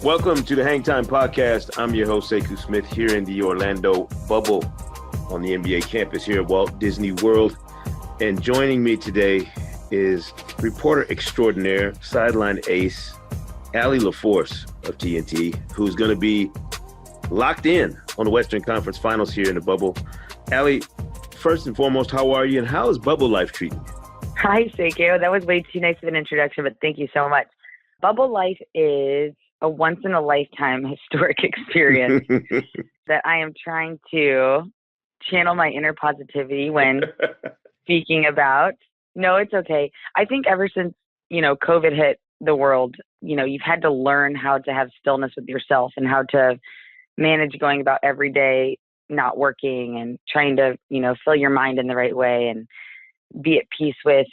Welcome to the Hang Time Podcast. I'm your host, Sekou Smith, here in the Orlando bubble on the NBA campus here at Walt Disney World. And joining me today is reporter extraordinaire, sideline ace, Allie LaForce of TNT, who's going to be locked in on the Western Conference Finals here in the bubble. Allie, first and foremost, how are you and how is bubble life treating you? Hi, Sekou. That was way too nice of an introduction, but thank you so much. Bubble life is a once-in-a-lifetime historic experience that I am trying to channel my inner positivity when speaking about. No, it's okay. I think ever since, COVID hit the world, you've had to learn how to have stillness with yourself and how to manage going about every day not working and trying to, fill your mind in the right way and be at peace with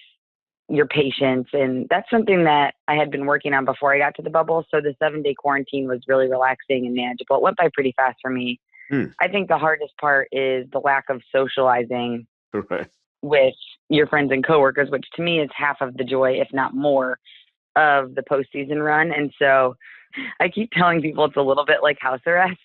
your patients. And that's something that I had been working on before I got to the bubble. So the 7-day quarantine was really relaxing and manageable. It went by pretty fast for me. I think the hardest part is the lack of socializing with your friends and coworkers, which to me is half of the joy, if not more, of the postseason run. And so I keep telling people it's a little bit like house arrest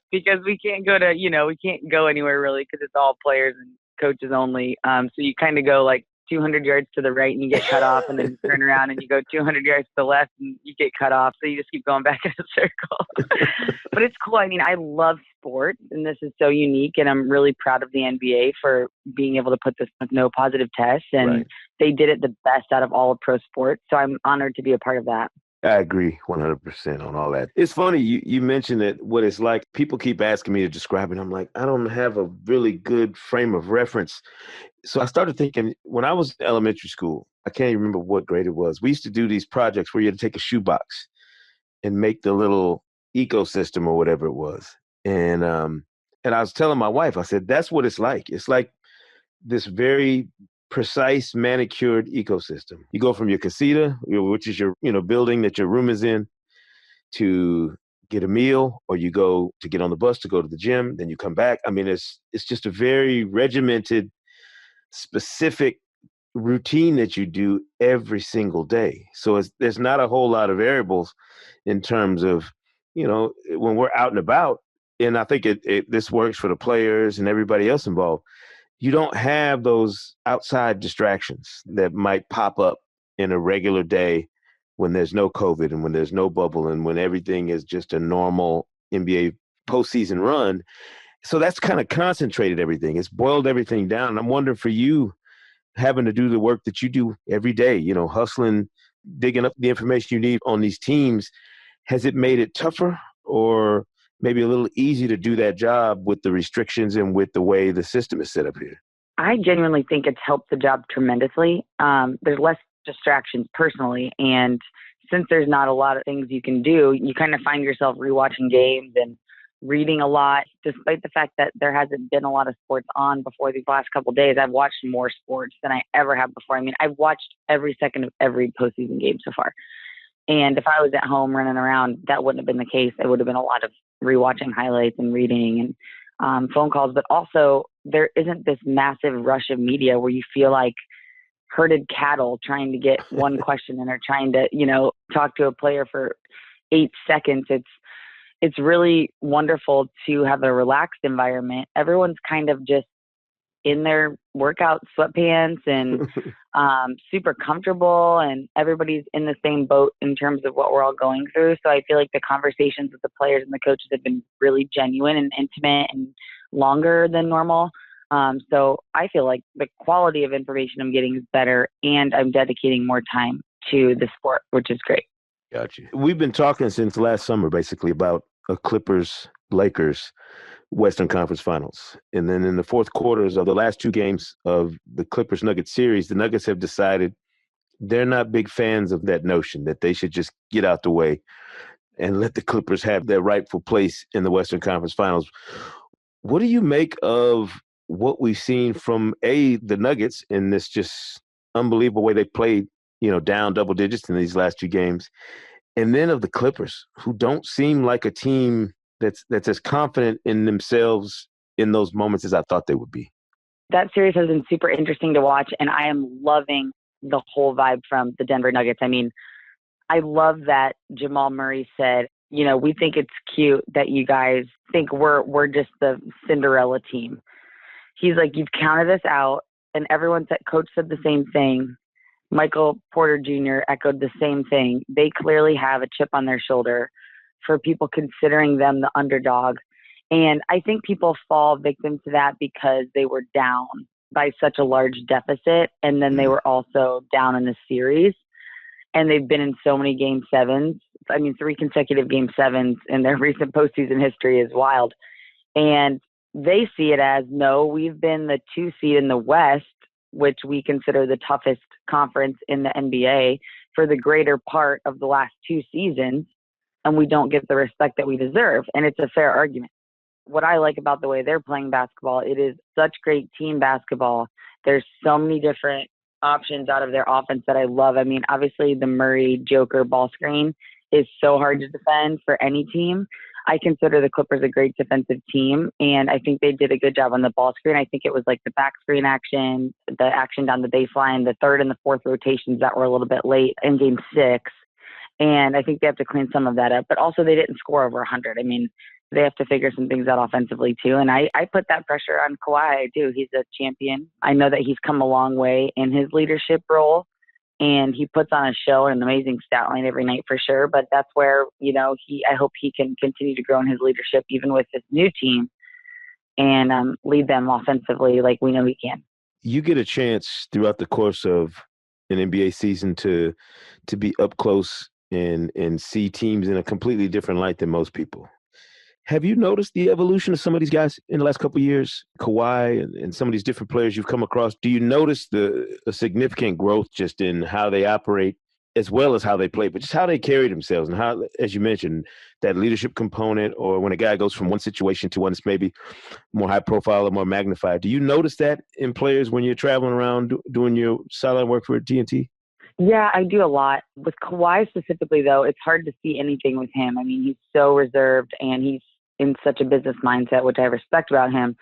because we can't go to, we can't go anywhere really because it's all players and coaches only. So you kind of go like 200 yards to the right and you get cut off, and then you turn around and you go 200 yards to the left and you get cut off. So you just keep going back in a circle. But it's cool. I mean, I love sports, and this is so unique, and I'm really proud of the NBA for being able to put this with no positive tests, and they did it the best out of all of pro sports. So I'm honored to be a part of that. I agree 100% on all that. It's funny, you mentioned that what it's like. People keep asking me to describe it. I'm like, I don't have a really good frame of reference. So I started thinking, when I was in elementary school, I can't even remember what grade it was. We used to do these projects where you had to take a shoebox and make the little ecosystem or whatever it was. And I was telling my wife, I said, that's what it's like. It's like this very precise manicured ecosystem. You go from your casita, which is your building that your room is in, to get a meal, or you go to get on the bus to go to the gym, then you come back. I mean, it's just a very regimented, specific routine that you do every single day. So there's not a whole lot of variables in terms of, when we're out and about. And I think this works for the players and everybody else involved. You don't have those outside distractions that might pop up in a regular day when there's no COVID and when there's no bubble and when everything is just a normal NBA postseason run. So that's kind of concentrated everything. It's boiled everything down. And I'm wondering for you, having to do the work that you do every day, hustling, digging up the information you need on these teams, has it made it tougher or maybe a little easy to do that job with the restrictions and with the way the system is set up here? I genuinely think it's helped the job tremendously. There's less distractions personally. And since there's not a lot of things you can do, you kind of find yourself rewatching games and reading a lot, despite the fact that there hasn't been a lot of sports on before these last couple of days. I've watched more sports than I ever have before. I mean, I've watched every second of every postseason game so far. And if I was at home running around, that wouldn't have been the case. It would have been a lot of rewatching highlights and reading and phone calls. But also, there isn't this massive rush of media where you feel like herded cattle trying to get one question in or trying to, talk to a player for 8 seconds. It's really wonderful to have a relaxed environment. Everyone's kind of just in their workout sweatpants and super comfortable, and everybody's in the same boat in terms of what we're all going through. So I feel like the conversations with the players and the coaches have been really genuine and intimate and longer than normal. So I feel like the quality of information I'm getting is better, and I'm dedicating more time to the sport, which is great. Gotcha. We've been talking since last summer, basically, about a Clippers-Lakers Western Conference Finals. And then in the fourth quarters of the last 2 games of the Clippers-Nuggets series, the Nuggets have decided they're not big fans of that notion that they should just get out the way and let the Clippers have their rightful place in the Western Conference Finals. What do you make of what we've seen from the Nuggets in this just unbelievable way they played, down double digits in these last 2 games, and then of the Clippers, who don't seem like a team that's as confident in themselves in those moments as I thought they would be? That series has been super interesting to watch, and I am loving the whole vibe from the Denver Nuggets. I mean, I love that Jamal Murray said, we think it's cute that you guys think we're just the Cinderella team. He's like, you've counted us out, and everyone said, coach said the same thing. Michael Porter Jr. echoed the same thing. They clearly have a chip on their shoulder for people considering them the underdog. And I think people fall victim to that because they were down by such a large deficit, and then they were also down in the series. And they've been in so many game sevens. I mean, 3 consecutive game sevens in their recent postseason history is wild. And they see it as, no, we've been the 2 seed in the West, which we consider the toughest conference in the NBA for the greater part of the last 2 seasons, and we don't get the respect that we deserve. And it's a fair argument. What I like about the way they're playing basketball, it is such great team basketball. There's so many different options out of their offense that I love. I mean, obviously the Murray Joker ball screen is so hard to defend for any team. I consider the Clippers a great defensive team, and I think they did a good job on the ball screen. I think it was like the back screen action, the action down the baseline, the third and the fourth rotations that were a little bit late in game 6. And I think they have to clean some of that up. But also they didn't score over 100. I mean, they have to figure some things out offensively too. And I put that pressure on Kawhi. I do. He's a champion. I know that he's come a long way in his leadership role. And he puts on a show and an amazing stat line every night for sure. But that's where, I hope he can continue to grow in his leadership, even with his new team, and lead them offensively like we know he can. You get a chance throughout the course of an NBA season to be up close and see teams in a completely different light than most people. Have you noticed the evolution of some of these guys in the last couple of years, Kawhi and some of these different players you've come across? Do you notice the significant growth just in how they operate as well as how they play, but just how they carry themselves and how, as you mentioned, that leadership component, or when a guy goes from one situation to one that's maybe more high profile or more magnified? Do you notice that in players when you're traveling around doing your sideline work for TNT? Yeah, I do a lot. With Kawhi specifically, though, it's hard to see anything with him. I mean, he's so reserved and he's in such a business mindset, which I respect about him.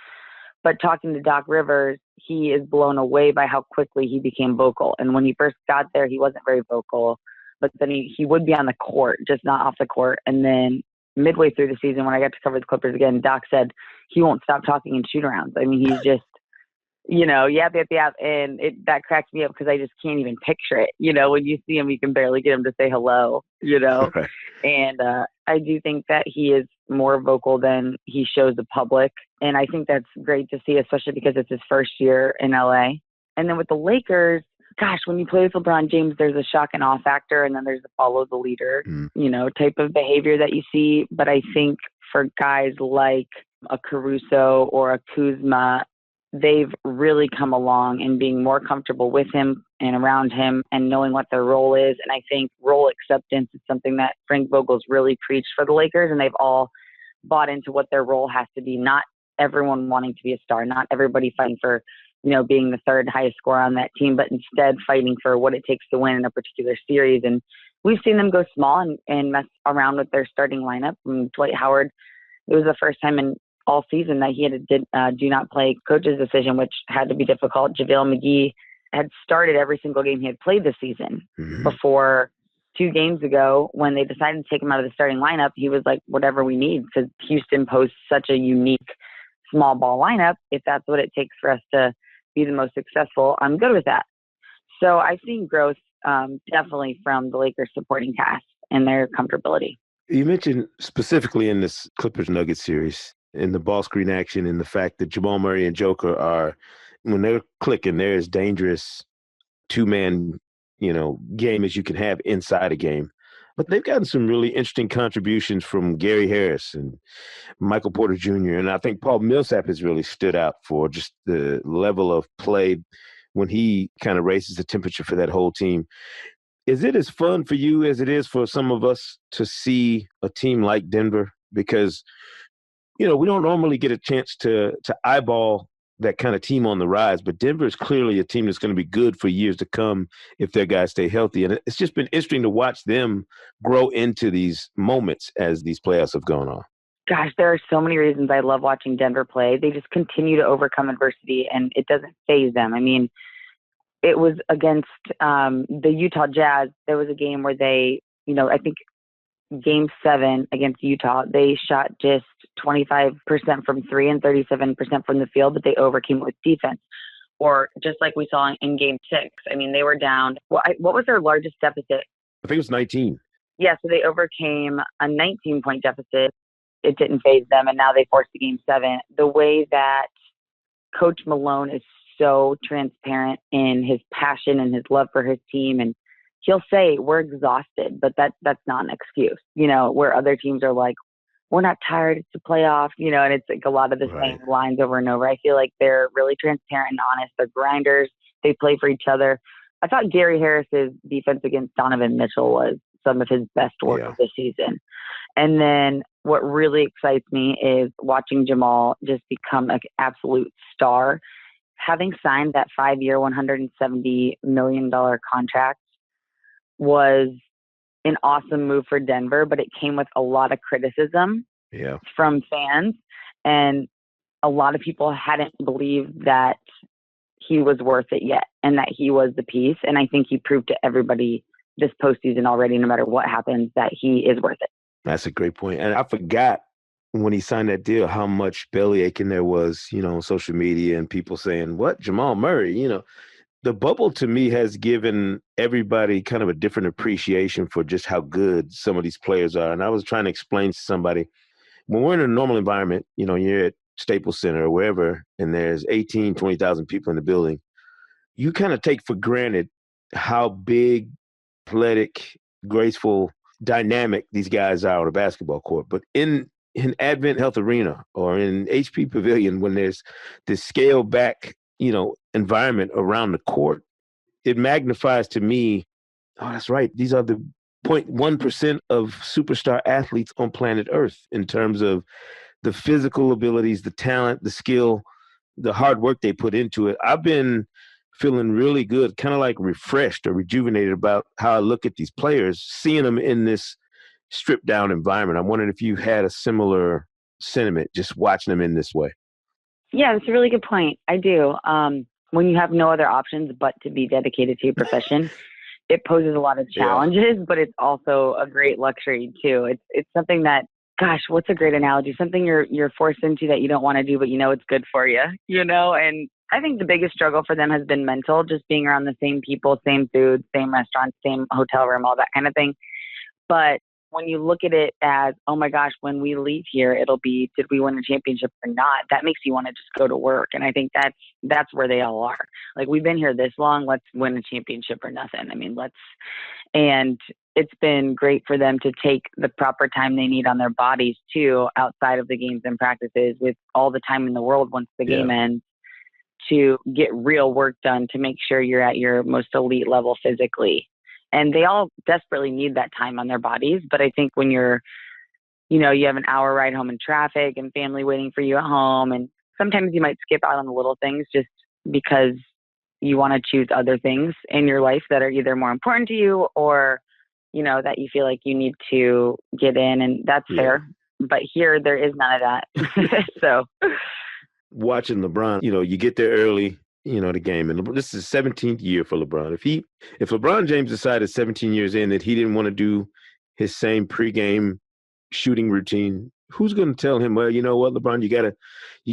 But talking to Doc Rivers, he is blown away by how quickly he became vocal. And when he first got there, he wasn't very vocal. But then he would be on the court, just not off the court. And then midway through the season, when I got to cover the Clippers again, Doc said he won't stop talking in shoot-arounds. I mean, he's just, yap. And that cracks me up because I just can't even picture it. When you see him, you can barely get him to say hello, Right. And I do think that he is more vocal than he shows the public. And I think that's great to see, especially because it's his first year in LA. And then with the Lakers, gosh, when you play with LeBron James, there's a shock and awe factor. And then there's the follow the leader, type of behavior that you see. But I think for guys like a Caruso or a Kuzma, they've really come along in being more comfortable with him and around him and knowing what their role is. And I think role acceptance is something that Frank Vogel's really preached for the Lakers, and they've all bought into what their role has to be. Not everyone wanting to be a star, not everybody fighting for, being the third highest scorer on that team, but instead fighting for what it takes to win in a particular series. And we've seen them go small and mess around with their starting lineup. And Dwight Howard, it was the first time in all season that he had a do not play coach's decision, which had to be difficult. JaVale McGee had started every single game he had played this season before 2 games ago. When they decided to take him out of the starting lineup, he was like, whatever we need, because Houston posed such a unique small ball lineup. If that's what it takes for us to be the most successful, I'm good with that. So I've seen growth definitely from the Lakers supporting cast and their comfortability. You mentioned specifically in this Clippers Nuggets series, in the ball screen action, and the fact that Jamal Murray and Joker are, when they're clicking, they're as dangerous 2-man, game as you can have inside a game. But they've gotten some really interesting contributions from Gary Harris and Michael Porter Jr. And I think Paul Millsap has really stood out for just the level of play when he kind of raises the temperature for that whole team. Is it as fun for you as it is for some of us to see a team like Denver? Because we don't normally get a chance to eyeball that kind of team on the rise, but Denver is clearly a team that's going to be good for years to come if their guys stay healthy. And it's just been interesting to watch them grow into these moments as these playoffs have gone on. Gosh, there are so many reasons I love watching Denver play. They just continue to overcome adversity, and it doesn't faze them. I mean, it was against the Utah Jazz. There was a game where they I think game 7 against Utah, they shot just 25% from three and 37% from the field, but they overcame it with defense. Or just like we saw in game 6, I mean, they were down. What was their largest deficit? I think it was 19. Yeah, so they overcame a 19-point deficit. It didn't phase them, and now they forced the game 7. The way that Coach Malone is so transparent in his passion and his love for his team, and he'll say we're exhausted, but that's not an excuse, where other teams are like, we're not tired, it's a playoff, and it's like a lot of the same lines over and over. I feel like they're really transparent and honest. They're grinders. They play for each other. I thought Gary Harris's defense against Donovan Mitchell was some of his best work of the season. And then what really excites me is watching Jamal just become an absolute star. Having signed that 5-year, $170 million contract was an awesome move for Denver, but it came with a lot of criticism from fans. And a lot of people hadn't believed that he was worth it yet and that he was the piece. And I think he proved to everybody this postseason already, no matter what happens, that he is worth it. That's a great point. And I forgot when he signed that deal how much belly aching there was, on social media and people saying, what, Jamal Murray, The bubble to me has given everybody kind of a different appreciation for just how good some of these players are. And I was trying to explain to somebody, when we're in a normal environment, you're at Staples Center or wherever, and there's 18, 20,000 people in the building, you kind of take for granted how big, athletic, graceful, dynamic these guys are on a basketball court. But in Advent Health Arena or in HP Pavilion, when there's this scaled back, environment around the court, it magnifies to me, oh, that's right. These are the 0.1% of superstar athletes on planet Earth in terms of the physical abilities, the talent, the skill, the hard work they put into it. I've been feeling really good, kind of like refreshed or rejuvenated about how I look at these players, seeing them in this stripped down environment. I'm wondering if you had a similar sentiment just watching them in this way. Yeah, that's a really good point. I do. When you have no other options but to be dedicated to your profession, it poses a lot of challenges, but it's also a great luxury too. It's something that, gosh, what's a great analogy? Something you're forced into that you don't want to do, but it's good for you, And I think the biggest struggle for them has been mental, just being around the same people, same food, same restaurant, same hotel room, all that kind of thing. But when you look at it as, oh my gosh, when we leave here, it'll be, did we win a championship or not? That makes you want to just go to work. And I think that's where they all are. Like, we've been here this long, let's win a championship or nothing. I mean, and it's been great for them to take the proper time they need on their bodies too, outside of the games and practices, with all the time in the world once the game ends, to get real work done to make sure you're at your most elite level physically. And they all desperately need that time on their bodies. But I think when you have an hour ride home in traffic and family waiting for you at home, and sometimes you might skip out on the little things just because you want to choose other things in your life that are either more important to you or, that you feel like you need to get in, and that's fair. But here, there is none of that. So watching LeBron, you get there early, the game. And this is the 17th year for LeBron. If LeBron James decided 17 years in that he didn't want to do his same pregame shooting routine, who's going to tell him, well, you know what, LeBron, you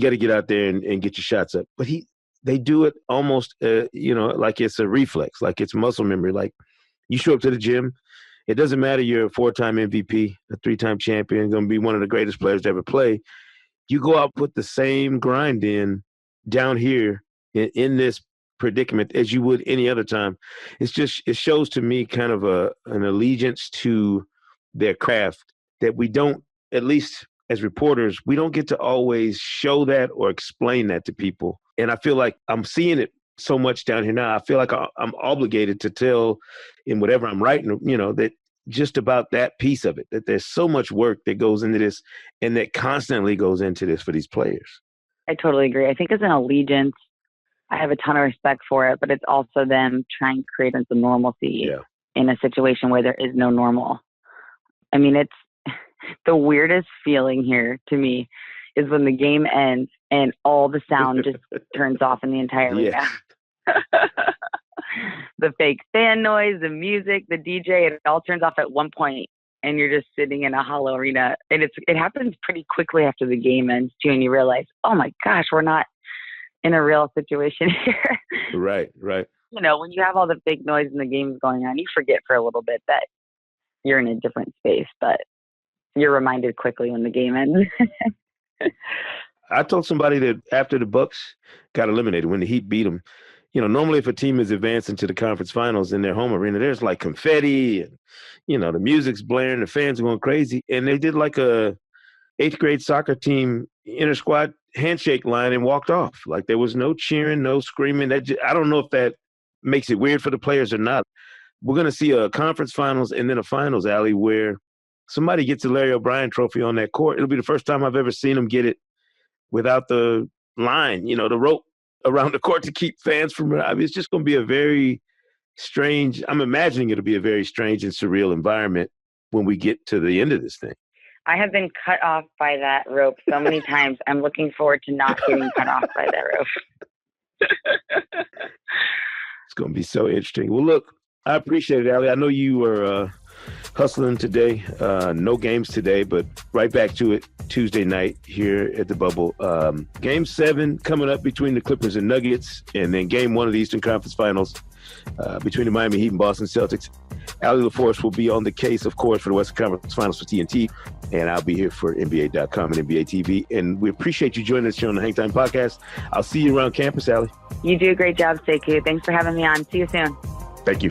gotta get out there and get your shots up. But they do it almost, like it's a reflex, like it's muscle memory. Like, you show up to the gym, it doesn't matter you're a 4-time MVP, a 3-time champion, going to be one of the greatest players to ever play. You go out, put the same grind in down here in this predicament as you would any other time. It shows to me kind of an allegiance to their craft that we don't, at least as reporters, we don't get to always show that or explain that to people. And I feel like I'm seeing it so much down here now. I feel like I'm obligated to tell in whatever I'm writing, that just about that piece of it, that there's so much work that goes into this and that constantly goes into this for these players. I totally agree. I think as an allegiance, I have a ton of respect for it, but it's also them trying to create some normalcy in a situation where there is no normal. I mean, it's the weirdest feeling here to me is when the game ends and all the sound just turns off in the entire arena. the fake fan noise, the music, the DJ, it all turns off at one point, and you're just sitting in a hollow arena. And it happens pretty quickly after the game ends too, and you realize, oh my gosh, we're not in a real situation here. Right. You know, when you have all the fake noise and the game's going on, you forget for a little bit that you're in a different space, but you're reminded quickly when the game ends. I told somebody that after the Bucks got eliminated, when the Heat beat them, you know, normally if a team is advancing to the conference finals in their home arena, there's like confetti and, you know, the music's blaring, the fans are going crazy. And they did like a 8th grade soccer team inter-squad handshake line and walked off. Like there was no cheering, no screaming. I don't know if that makes it weird for the players or not. We're going to see a conference finals and then a finals, Allie, where somebody gets the Larry O'Brien trophy on that court. It'll be the first time I've ever seen them get it without the line, you know, the rope around the court to keep fans from. I mean, it's just going to be a very strange. I'm imagining it'll be a very strange and surreal environment when we get to the end of this thing. I have been cut off by that rope so many times. I'm looking forward to not getting cut off by that rope. It's going to be so interesting. Well, look, I appreciate it, Allie. I know you were hustling today. No games today, but right back to it Tuesday night here at the Bubble. Game 7 coming up between the Clippers and Nuggets, and then Game 1 of the Eastern Conference Finals between the Miami Heat and Boston Celtics. Allie LaForce will be on the case, of course, for the Western Conference Finals for TNT, and I'll be here for NBA.com and NBA TV. And we appreciate you joining us here on the Hang Time Podcast. I'll see you around campus, Allie. You do a great job, Sekou. Thanks for having me on. See you soon. Thank you.